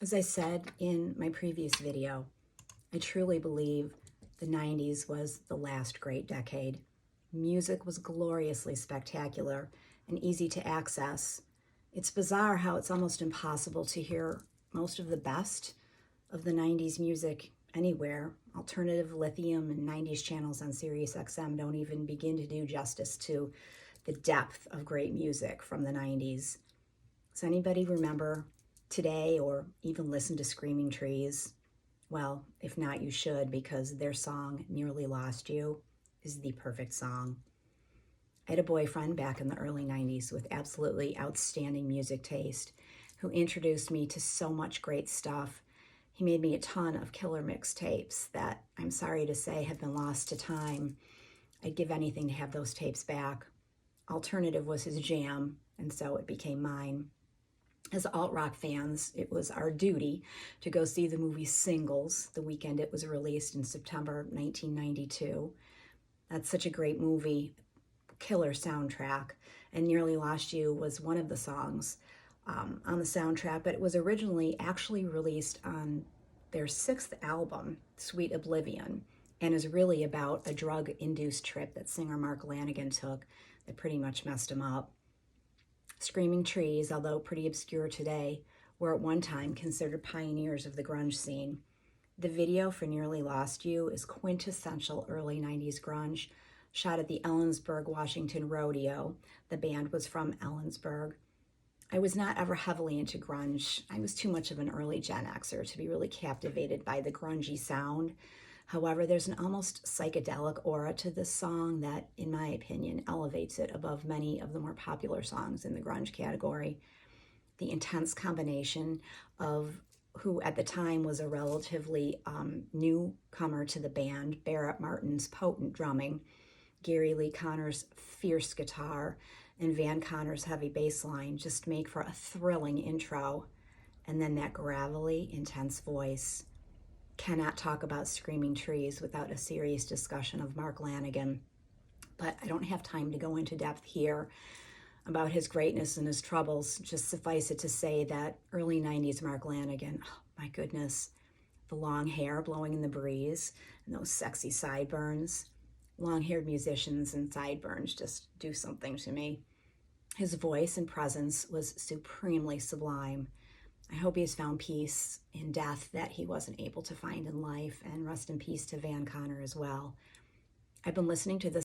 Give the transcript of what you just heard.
As I said in my previous video, I truly believe the 90s was the last great decade. Music was gloriously spectacular and easy to access. It's bizarre how it's almost impossible to hear most of the best of the 90s music anywhere. Alternative lithium and 90s channels on Sirius XM don't even begin to do justice to the depth of great music from the 90s. Does anybody remember today or even listen to Screaming Trees? Well, if not, you should, because their song, Nearly Lost You, is the perfect song. I had a boyfriend back in the early 90s with absolutely outstanding music taste who introduced me to so much great stuff. He made me a ton of killer mixtapes that, I'm sorry to say, have been lost to time. I'd give anything to have those tapes back. Alternative was his jam, and so it became mine. As alt-rock fans, it was our duty to go see the movie Singles the weekend it was released in September 1992. That's such a great movie, killer soundtrack, and Nearly Lost You was one of the songs on the soundtrack, but it was originally actually released on their 6th album, Sweet Oblivion, and is really about a drug-induced trip that singer Mark Lanegan took that pretty much messed him up. Screaming Trees, although pretty obscure today, were at one time considered pioneers of the grunge scene. The video for Nearly Lost You is quintessential early 90s grunge, shot at the Ellensburg, Washington Rodeo. The band was from Ellensburg. I was not ever heavily into grunge. I was too much of an early Gen Xer to be really captivated by the grungy sound. However, there's an almost psychedelic aura to this song that, in my opinion, elevates it above many of the more popular songs in the grunge category. The intense combination of who at the time was a relatively newcomer to the band, Barrett Martin's potent drumming, Gary Lee Connor's fierce guitar, and Van Connor's heavy bass line just make for a thrilling intro. And then that gravelly, intense voice. Cannot talk about Screaming Trees without a serious discussion of Mark Lanegan. But I don't have time to go into depth here about his greatness and his troubles. Just suffice it to say that early 90s Mark Lanegan, oh my goodness, the long hair blowing in the breeze and those sexy sideburns. Long-haired musicians and sideburns just do something to me. His voice and presence was supremely sublime. I hope he has found peace in death that he wasn't able to find in life, and rest in peace to Van Connor as well. I've been listening to this